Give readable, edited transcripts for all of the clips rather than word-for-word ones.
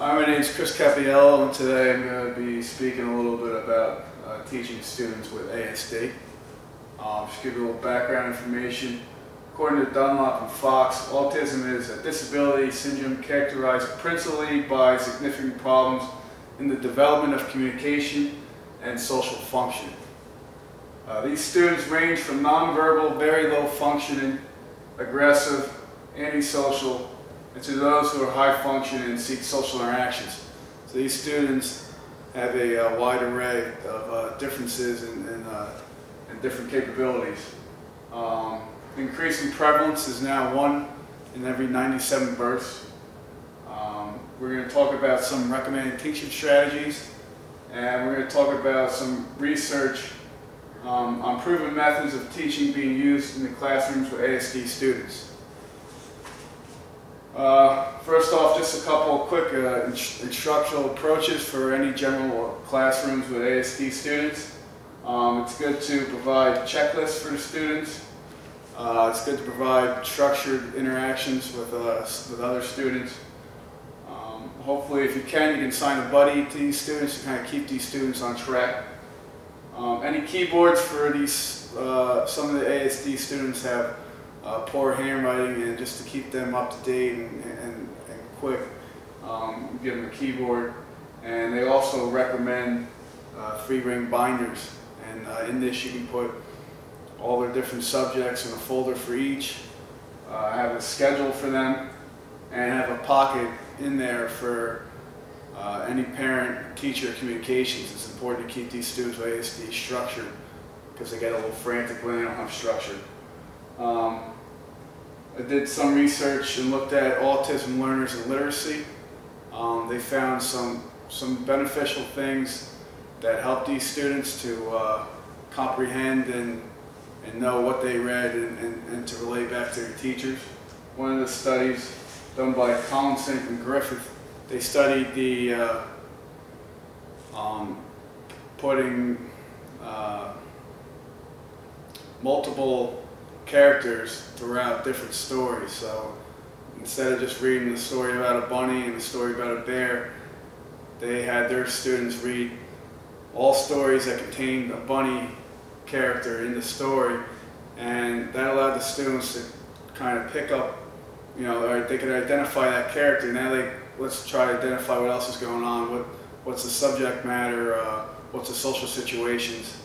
Hi, my name is ChrisCappiello, and today I'm going to be speaking a little bit about teaching students with ASD. Just give you a little background information. According to Dunlop and Fox, autism is a disability syndrome characterized principally by significant problems in the development of communication and social functioning. These students range from nonverbal, very low functioning, aggressive, antisocial, and to those who are high functioning and seek social interactions. So these students have a wide array of differences and different capabilities. Increasing prevalence is now 1 in every 97 births. We're going to talk about some recommended teaching strategies, and we're going to talk about some research on proven methods of teaching being used in the classrooms with ASD students. First off, just a couple of quick instructional approaches for any general classrooms with ASD students. It's good to provide checklists for the students. It's good to provide structured interactions with other students. Hopefully, if you can assign a buddy to these students to kind of keep these students on track. Any keyboards for these, some of the ASD students have poor handwriting, and just to keep them up to date and quick, give them a keyboard. And they also recommend 3-ring binders, and in this you can put all their different subjects in a folder for each, have a schedule for them, and have a pocket in there for any parent-teacher communications. It's important to keep these students with ASD structured because they get a little frantic when they don't have structure. I did some research and looked at autism learners and literacy. They found some beneficial things that help these students to comprehend and know what they read and to relate back to their teachers. One of the studies done by Collinson and Griffith, they studied the putting multiple characters throughout different stories. So instead of just reading the story about a bunny and the story about a bear, they had their students read all stories that contained a bunny character in the story, and that allowed the students to kind of pick up, or they could identify that character. Now let's try to identify what else is going on, what's the subject matter, what's the social situations.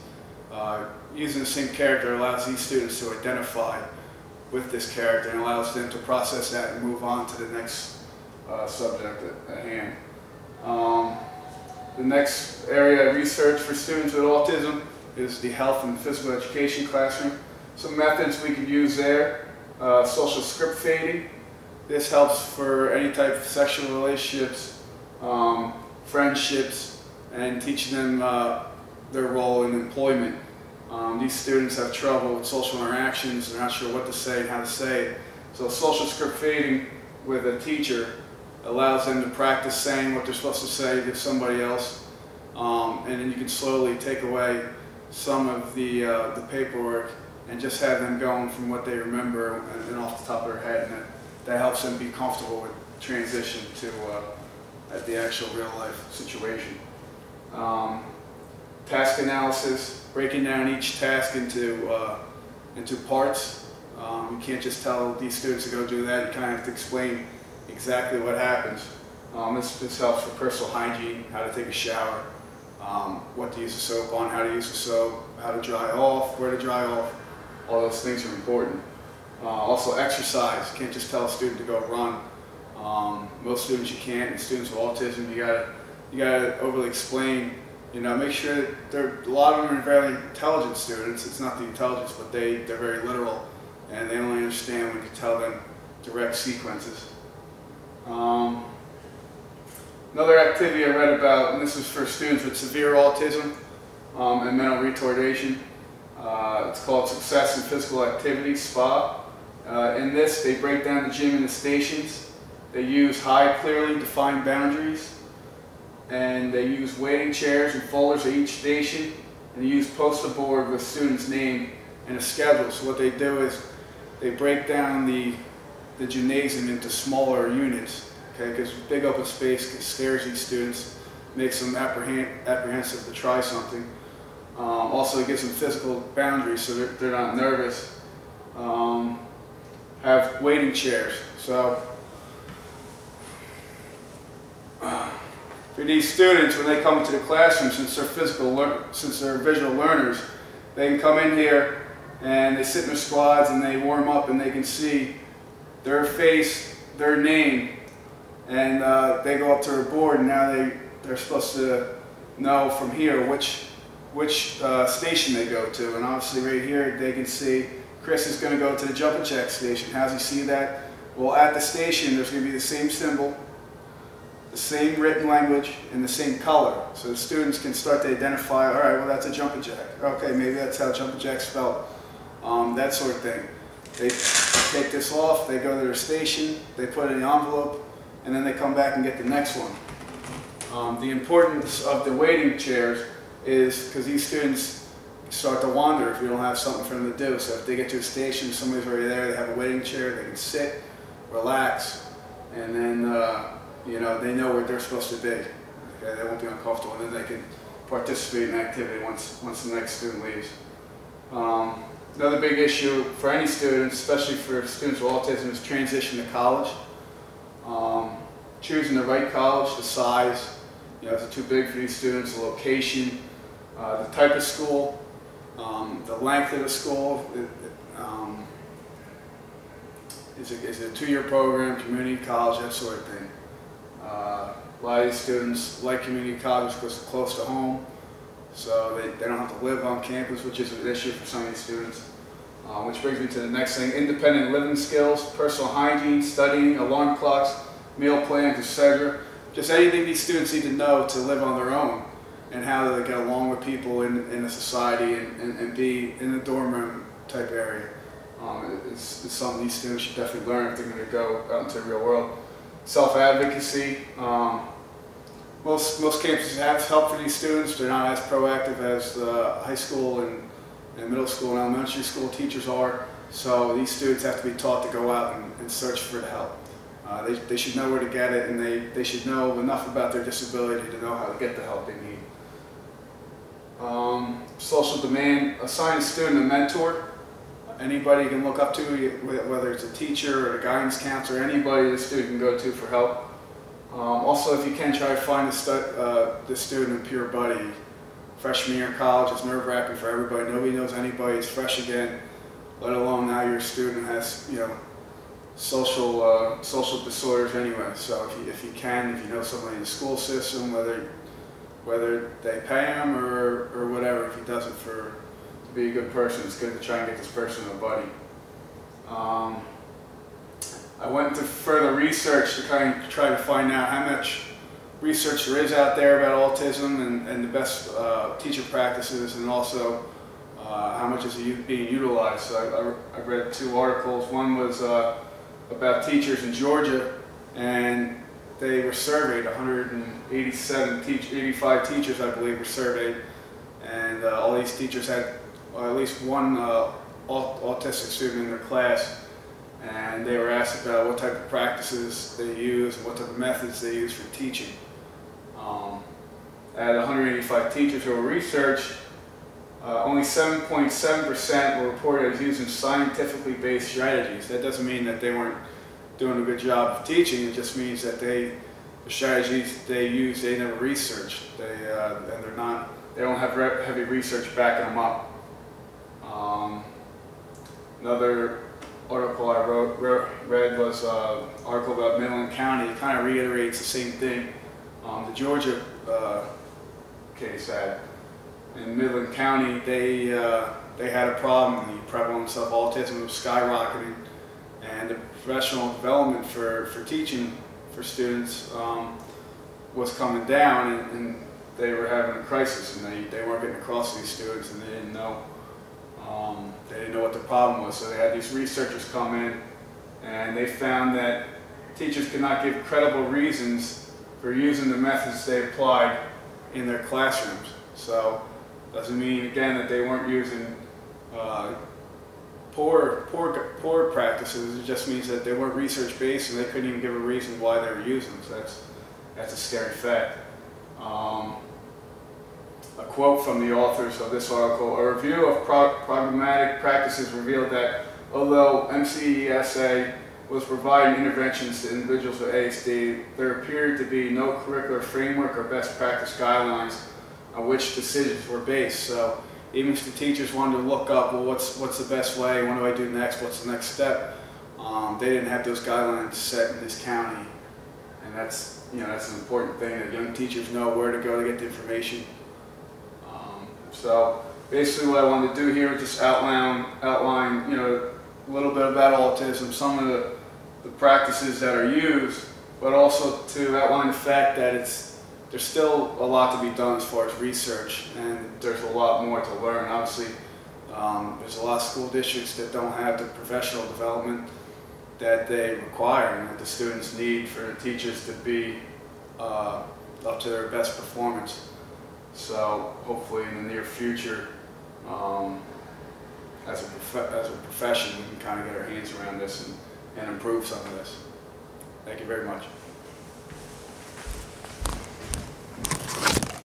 Using the same character allows these students to identify with this character and allows them to process that and move on to the next subject at hand. The next area of research for students with autism is the health and physical education classroom. Some methods we could use there: social script fading. This helps for any type of sexual relationships, friendships, and teaching them their role in employment. These students have trouble with social interactions. They're not sure what to say and how to say it. So social script fading with a teacher allows them to practice saying what they're supposed to say to somebody else, and then you can slowly take away some of the paperwork and just have them going from what they remember and off the top of their head, and that helps them be comfortable with transition to at the actual real life situation. Task analysis, breaking down each task into parts. You can't just tell these students to go do that. You kind of have to explain exactly what happens. This helps for personal hygiene, how to take a shower, what to use the soap on, how to use the soap, how to dry off, where to dry off. All those things are important. Also exercise. You can't just tell a student to go run. Most students you can't, and students with autism, you gotta overly explain. Make sure that a lot of them are very intelligent students. It's not the intelligence, but they're very literal, and they only understand when you tell them direct sequences. Another activity I read about, and this is for students with severe autism and mental retardation. It's called Success in Physical Activity, SPA. In this, they break down the gym into stations. They use high, clearly defined boundaries, and they use waiting chairs and folders at each station, and they use poster board with students' name and a schedule. So what they do is they break down the gymnasium into smaller units, okay? Because big open space scares these students, makes them apprehensive to try something. Also, it gives them physical boundaries so they're not nervous. Have waiting chairs. So for these students, when they come into the classroom, since they're visual learners, they can come in here and they sit in their squads and they warm up and they can see their face, their name, and they go up to their board, and now they're supposed to know from here which station they go to. And obviously right here they can see Chris is going to go to the jump and check station. How does he see that? Well, at the station there's going to be the same symbol, the same written language, and the same color. So the students can start to identify, all right, well, that's a jump and jack. Okay, maybe that's how jump and jack's spelled. That sort of thing. They take this off, they go to their station, they put it in the envelope, and then they come back and get the next one. The importance of the waiting chairs is because these students start to wander if you don't have something for them to do. So if they get to a station, somebody's already there, they have a waiting chair, they can sit, relax, and then you know, they know where they're supposed to be. Okay? They won't be uncomfortable, and then they can participate in activity once the next student leaves. Another big issue for any students, especially for students with autism, is transition to college. Choosing the right college, the size, you know, is it too big for these students, the location, the type of school, the length of the school. Is it a 2-year program, community college, that sort of thing. A lot of these students like community college because it's close to home, so they don't have to live on campus, which is an issue for some of these students. Which brings me to the next thing: independent living skills, personal hygiene, studying, alarm clocks, meal plans, etc. Just anything these students need to know to live on their own and how to get along with people in a society and be in a dorm room type area. It's something these students should definitely learn if they're going to go out into the real world. Self-advocacy. Most campuses have help for these students. They're not as proactive as high school and middle school and elementary school teachers are. So these students have to be taught to go out and search for the help. They should know where to get it, and they should know enough about their disability to know how to get the help they need. Social demand. Assign a student a mentor. Anybody you can look up to, whether it's a teacher or a guidance counselor, anybody the student can go to for help. Also, if you can, try to find the student a peer buddy. Freshman year in college is nerve-wracking for everybody. Nobody knows anybody. It's fresh again, let alone now your student has, you know, social disorders anyway. So if you know somebody in the school system, whether they pay him or whatever, if he does it to be a good person, it's good to try and get this person a buddy. I went into further research to kind of try to find out how much research there is out there about autism and the best teacher practices, and also how much is being utilized. So I read 2 articles. One was about teachers in Georgia, and they were surveyed. 85 teachers, I believe, were surveyed, and all these teachers had at least one autistic student in their class, and they were asked about what type of practices they use and what type of methods they use for teaching. At 185 teachers who were researched, only 7.7% were reported as using scientifically based strategies. That doesn't mean that they weren't doing a good job of teaching. It just means that the strategies they use, they never researched. And they don't have heavy research backing them up. Another article I read was an article about Midland County. It kind of reiterates the same thing. The Georgia case had. In Midland County, they had a problem. The prevalence of autism was skyrocketing, and the professional development for teaching for students was coming down, and they were having a crisis, and they weren't getting across to these students, and they didn't know what the problem was. So they had these researchers come in, and they found that teachers could not give credible reasons for using the methods they applied in their classrooms. So doesn't mean, again, that they weren't using poor practices. It just means that they weren't research-based and they couldn't even give a reason why they were using them. So that's a scary fact. A quote from the authors of this article: "A review of problematic practices revealed that although MCESA was providing interventions to individuals with ASD, there appeared to be no curricular framework or best practice guidelines on which decisions were based." So even if the teachers wanted to look up, well, what's the best way? What do I do next? What's the next step? They didn't have those guidelines set in this county, and that's an important thing, that young teachers know where to go to get the information. So basically, what I wanted to do here is just outline a little bit about autism, some of the practices that are used, but also to outline the fact that there's still a lot to be done as far as research, and there's a lot more to learn. Obviously, there's a lot of school districts that don't have the professional development that they require and that the students need for the teachers to be up to their best performance. So hopefully in the near future, as a profession, we can kind of get our hands around this and improve some of this. Thank you very much.